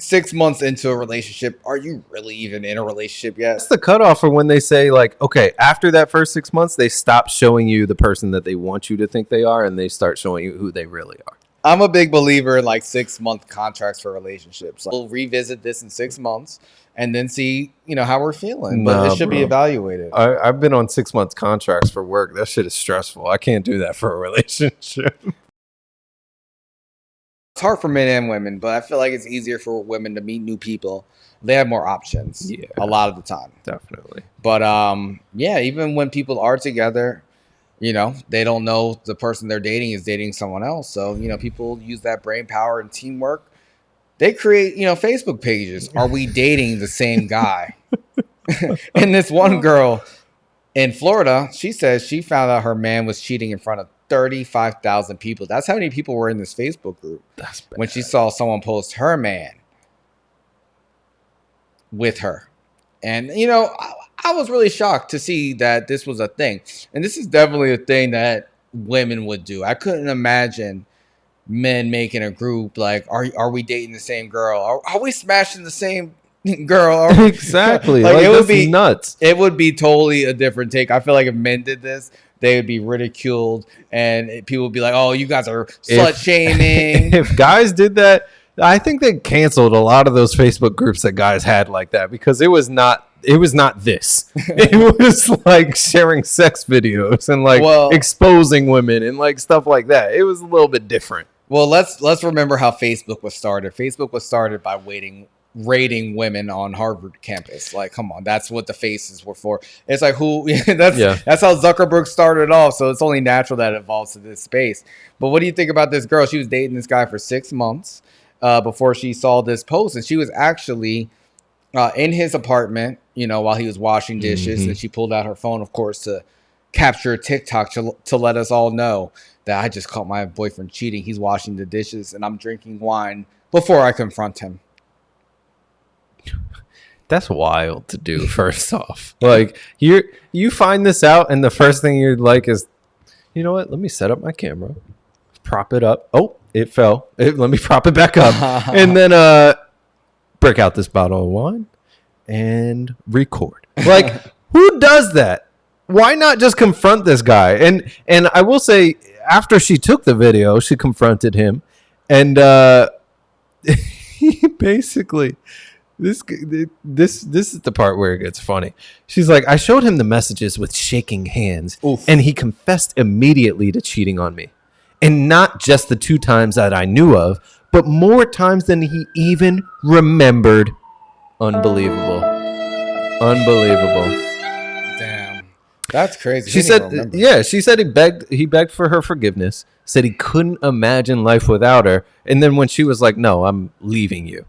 6 months into a relationship, are you really even in a relationship yet? That's the cutoff for when they say, like, okay, after that first 6 months, they stop showing you the person that they want you to think they are, and they start showing you who they really are. I'm a big believer in like 6 month contracts for relationships. Like, we'll revisit this in 6 months and then see, how we're feeling. But it should be evaluated. I've been on 6 months contracts for work. That shit is stressful. I can't do that for a relationship. It's hard for men and women, but I feel like it's easier for women to meet new people. They have more options a lot of the time. Definitely. But even when people are together, they don't know the person they're dating is dating someone else. So, people use that brain power and teamwork. They create, Facebook pages. Are we dating the same guy? And this one girl in Florida, she says she found out her man was cheating in front of 35,000 people. That's how many people were in this Facebook group. That's bad. When she saw someone post her man with her. And, I was really shocked to see that this was a thing. And this is definitely a thing that women would do. I couldn't imagine men making a group like, are we dating the same girl? Are we smashing the same girl? Exactly. Like, it would be nuts. It would be totally a different take. I feel like if men did this, they would be ridiculed and people would be like, oh, you guys are slut shaming. If guys did that, I think they canceled a lot of those Facebook groups that guys had like that, because it was not this. It was like sharing sex videos and like exposing women and like stuff like that. It was a little bit different. Well, let's remember how Facebook was started. Facebook was started by rating women on Harvard campus. Like, come on, that's what the faces were for. It's like that's how Zuckerberg started off. So it's only natural that it evolves to this space. But what do you think about this girl? She was dating this guy for 6 months before she saw this post, and she was actually in his apartment, while he was washing dishes, and she pulled out her phone, of course, to capture TikTok to let us all know that I just caught my boyfriend cheating. He's washing the dishes, and I'm drinking wine before I confront him. That's wild to do. First off, like you find this out, and the first thing you're like is, you know what? Let me set up my camera, prop it up. Oh, it fell. Let me prop it back up, and then break out this bottle of wine and record. Like, who does that? Why not just confront this guy? And I will say, after she took the video, she confronted him, and he basically. This is the part where it gets funny. She's like, I showed him the messages with shaking hands, and he confessed immediately to cheating on me. And not just the 2 times that I knew of, but more times than he even remembered. Unbelievable. Damn. That's crazy. She said he begged for her forgiveness, said he couldn't imagine life without her. And then when she was like, no, I'm leaving you,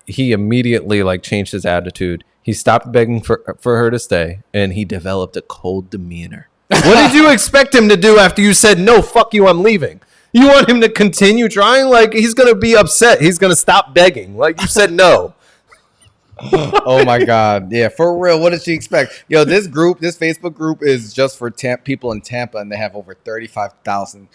he immediately like changed his attitude. He stopped begging for her to stay, and he developed a cold demeanor. What did you expect him to do after you said, no, fuck you, I'm leaving? You want him to continue trying? Like, he's going to be upset. He's going to stop begging. Like, you said no. Oh my God. Yeah, for real. What did she expect? Yo, this Facebook group is just for people in Tampa, and they have over 35,000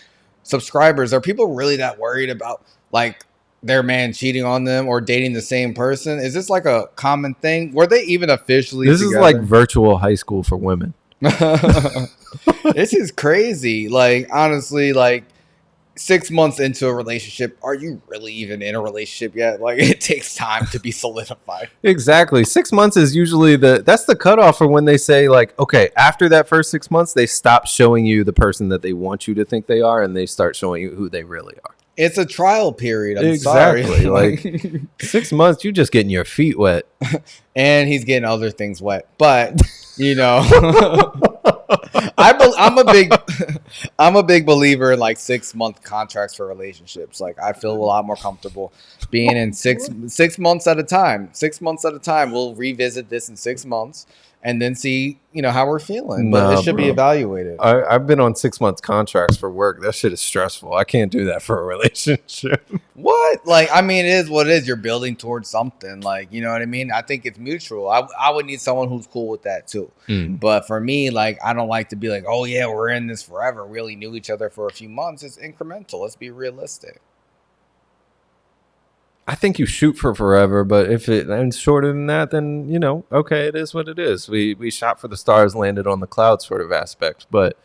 subscribers. Are people really that worried about like their man cheating on them or dating the same person? Is this like a common thing? Were they even officially This together? Is like virtual high school for women. This is crazy. Like, honestly, like 6 months into a relationship, are you really even in a relationship yet? Like, it takes time to be solidified. Exactly. 6 months is usually that's the cutoff for when they say, like, okay, after that first 6 months, they stop showing you the person that they want you to think they are, and they start showing you who they really are. It's a trial period. I'm sorry. Like 6 months, you're just getting your feet wet. And he's getting other things wet. But, I'm a big believer in like 6 month contracts for relationships. Like, I feel a lot more comfortable being in 6 months at a time. 6 months at a time. We'll revisit this in 6 months and then see, how we're feeling. But it should be evaluated. I've been on 6 months contracts for work. That shit is stressful. I can't do that for a relationship. What? Like, I mean, it is what it is. You're building towards something. Like, you know what I mean? I think it's mutual. I would need someone who's cool with that too. But for me, like, I don't like to be like, oh yeah, we're in this forever. We only knew each other for a few months. It's incremental. Let's be realistic. I think you shoot for forever, but if it ends shorter than that, then, you know, okay, it is what it is. We shot for the stars, landed on the clouds sort of aspect, but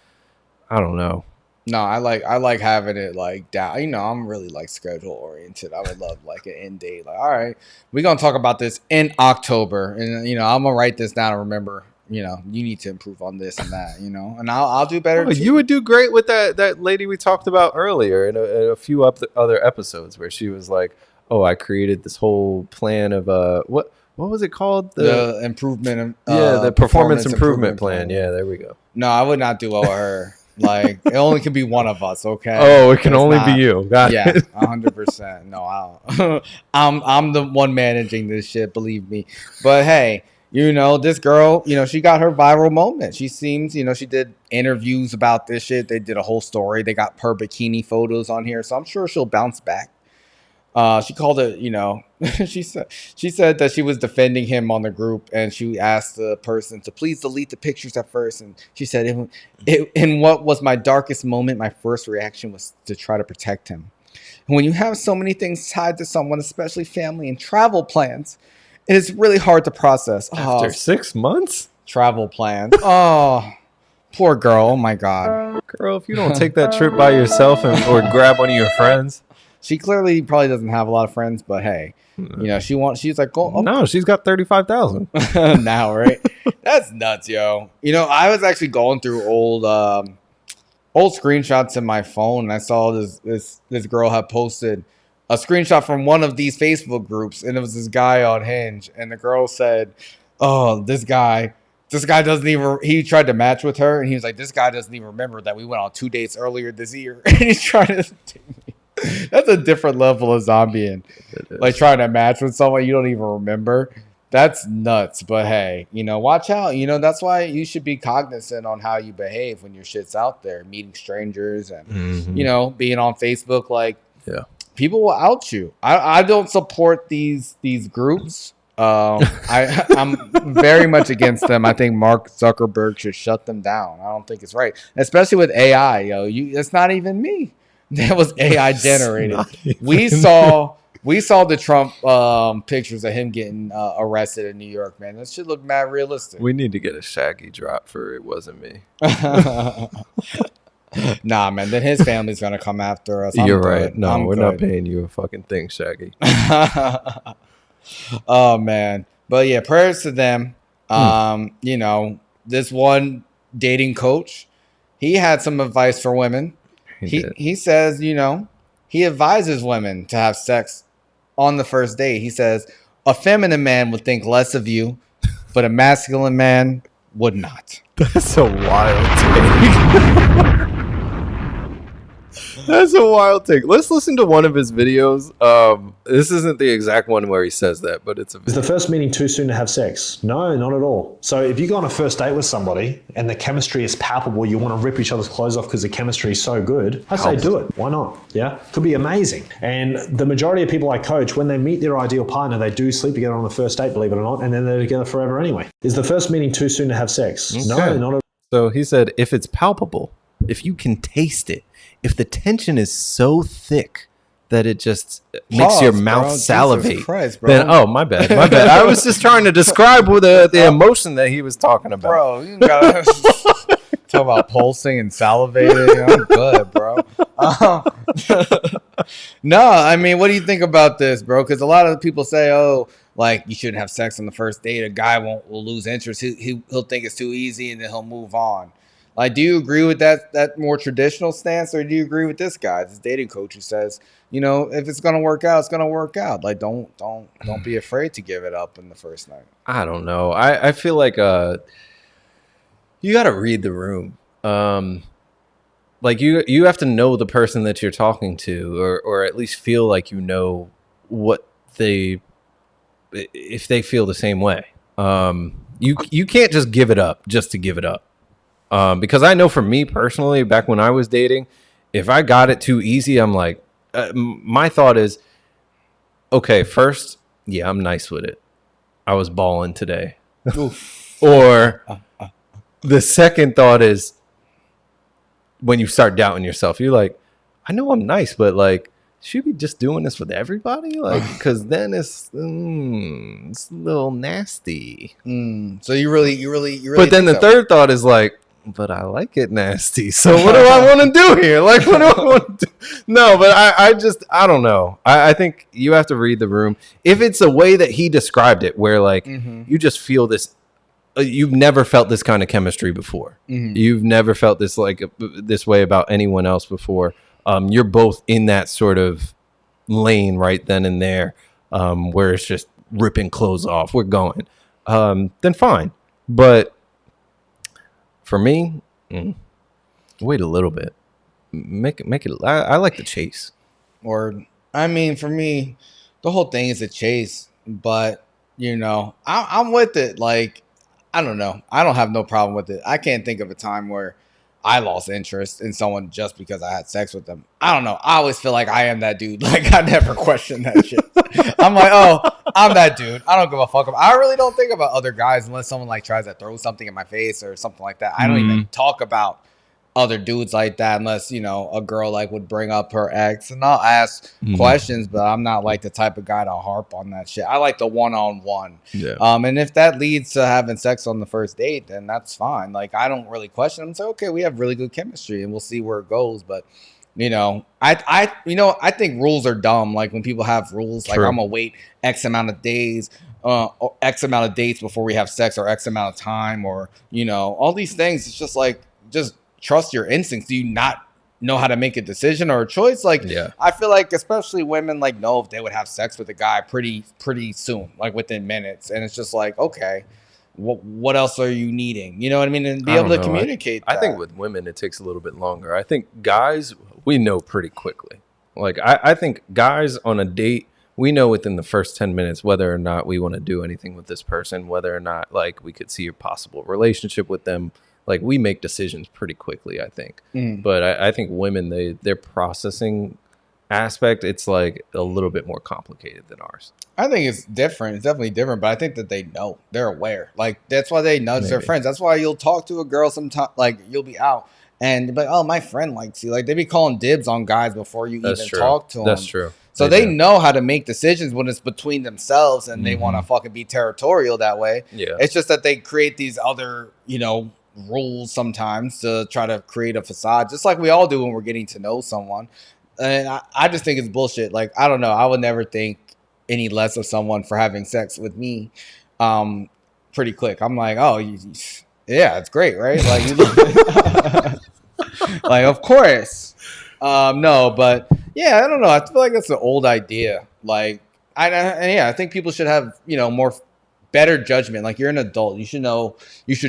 I don't know. No, I like having it like down. You know, I'm really like schedule oriented. I would love like an end date. Like, all right, we're gonna talk about this in October, and you know, I'm gonna write this down and remember. You know, you need to improve on this and that. You know, and I'll do better. Oh, you would do great with that lady we talked about earlier in a few other episodes where she was like, "Oh, I created this whole plan of what was it called? The improvement. The performance improvement plan. Yeah, there we go. No, I would not do well with her. Like, it only can be one of us, okay? Oh, it can only be you. Got yeah, it. 100%. No, I'm the one managing this shit, believe me. But hey, you know, this girl, you know, she got her viral moment. She seems, you know, she did interviews about this shit. They did a whole story. They got her bikini photos on here, so I'm sure she'll bounce back. She called it, you know, she said that she was defending him on the group, and she asked the person to please delete the pictures at first. And she said, in what was my darkest moment, my first reaction was to try to protect him. And when you have so many things tied to someone, especially family and travel plans, it is really hard to process. After 6 months? Travel plans. Oh, poor girl. Oh, my God. Girl, if you don't take that trip by yourself or grab one of your friends. She clearly probably doesn't have a lot of friends, but hey, you know, she's like, oh, no, she's got 35,000 now, right? That's nuts, yo. You know, I was actually going through old screenshots in my phone, and I saw this girl had posted a screenshot from one of these Facebook groups, and it was this guy on Hinge, and the girl said, "Oh, this guy doesn't even." He tried to match with her, and he was like, "This guy doesn't even remember that we went on 2 dates earlier this year," and he's trying to take me. That's a different level of zombieing. Like trying to match with someone you don't even remember. That's nuts. But hey, you know, watch out. You know, that's why you should be cognizant on how you behave when your shit's out there, meeting strangers and, you know, being on Facebook. Like, people will out you. I don't support these groups. I'm very much against them. I think Mark Zuckerberg should shut them down. I don't think it's right, especially with AI. Yo, it's not even me. That was AI generated. We saw the Trump pictures of him getting arrested in New York, man. That shit look mad realistic. We need to get a Shaggy drop for "It Wasn't Me." Nah, man. Then his family's gonna come after us. You're right. No, we're not paying you a fucking thing, Shaggy. Oh man, but yeah, prayers to them. You know, this one dating coach, he had some advice for women. He says, you know, he advises women to have sex on the first date. He says, a feminine man would think less of you, but a masculine man would not. That's a wild take. That's a wild take. Let's listen to one of his videos. This isn't the exact one where he says that, but it's a video. Is the first meeting too soon to have sex? No, not at all. So if you go on a first date with somebody and the chemistry is palpable, you want to rip each other's clothes off because the chemistry is so good, I say do it. Why not? Yeah, could be amazing. And the majority of people I coach, when they meet their ideal partner, they do sleep together on the first date, believe it or not, and then they're together forever anyway. Is the first meeting too soon to have sex? Okay. No, not at all. So he said, if it's palpable, if you can taste it, if the tension is so thick that it just makes your mouth salivate, then my bad. I was just trying to describe the emotion that he was talking about. Bro, you gotta talk about pulsing and salivating. I'm good, bro. No, I mean, what do you think about this, bro? Because a lot of people say, oh, like you shouldn't have sex on the first date. A guy will lose interest. He'll think it's too easy and then he'll move on. Like, do you agree with that more traditional stance, or do you agree with this guy, this dating coach, who says, you know, if it's gonna work out, it's gonna work out. Like, don't be afraid to give it up in the first night. I don't know. I feel like you got to read the room. Like you have to know the person that you're talking to, or at least feel like you know what if they feel the same way. You can't just give it up just to give it up. Because I know for me personally, back when I was dating, if I got it too easy, I'm like, my thought is, okay, first, yeah, I'm nice with it. I was balling today. Or the second thought is, when you start doubting yourself, you're like, I know I'm nice, but like, should we just doing this with everybody? Like, because then it's a little nasty. So you really. But then the third thought is like, but I like it nasty. So what do I want to do here? Like, what do I want to do? No, but I don't know. I think you have to read the room. If it's a way that he described it, where like you just feel this. You've never felt this kind of chemistry before. You've never felt this like this way about anyone else before. You're both in that sort of lane right then and there, where it's just ripping clothes off. We're going. Then fine. But for me, wait a little bit. Make it. I like the chase. Or I mean, for me, the whole thing is a chase. But I'm with it. Like. I don't know. I don't have no problem with it. I can't think of a time where I lost interest in someone just because I had sex with them. I don't know. I always feel like I am that dude. Like, I never question that shit. I'm like, oh, I'm that dude. I don't give a fuck. I really don't think about other guys unless someone like tries to throw something in my face or something like that. I don't even talk about other dudes like that unless a girl like would bring up her ex, and I'll ask questions, but I'm not like the type of guy to harp on that shit. I like the one-on-one. And if that leads to having sex on the first date, then that's fine. Like, I don't really question them. Say, okay, we have really good chemistry and we'll see where it goes. But I think rules are dumb. Like, when people have rules, like I'm gonna wait X amount of days or X amount of dates before we have sex, or X amount of time, or all these things. It's just like, just trust your instincts. Do you not know how to make a decision or a choice? Like, I feel like especially women like know if they would have sex with a guy pretty soon, like within minutes. And it's just like, okay, what else are you needing? You know what I mean? And be able to communicate that. I think with women, it takes a little bit longer. I think guys, we know pretty quickly. Like, I think guys on a date, we know within the first 10 minutes whether or not we want to do anything with this person, whether or not like we could see a possible relationship with them. Like, we make decisions pretty quickly, I think. But I think women, their processing aspect, it's like a little bit more complicated than ours. I think it's different. It's definitely different, but I think that they know. They're aware. Like, that's why they nudge their friends. That's why you'll talk to a girl sometime, like, you'll be out and be like, oh, my friend likes you. Like, they be calling dibs on guys before you even talk to them. That's true. So they know how to make decisions when it's between themselves and they want to fucking be territorial that way. Yeah. It's just that they create these other, rules sometimes to try to create a facade, just like we all do when we're getting to know someone. And I just think it's bullshit. Like, I don't know. I would never think any less of someone for having sex with me pretty quick. I'm like, oh, yeah, it's great, right? Like, you like, of course. No, but yeah, I don't know. I feel like that's an old idea. Like, I think people should have, more better judgment. Like, you're an adult. You should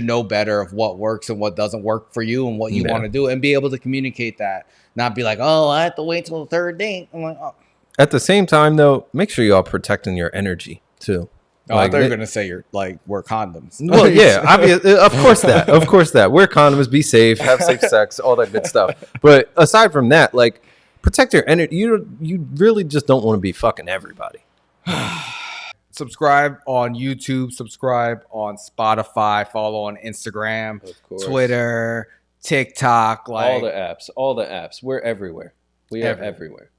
know better of what works and what doesn't work for you and what you want to do, and be able to communicate that. Not be like, oh, I have to wait till the third date. I'm like, oh. At the same time, though, make sure you are protecting your energy too. Oh, I thought you were gonna say you're like, wear condoms. Well, yeah, obviously, of course that. Wear condoms, be safe, have safe sex, all that good stuff. But aside from that, like, protect your energy. You really just don't want to be fucking everybody. Subscribe on YouTube, subscribe on Spotify, follow on Instagram, Twitter, TikTok, like all the apps. We're everywhere. We are everywhere.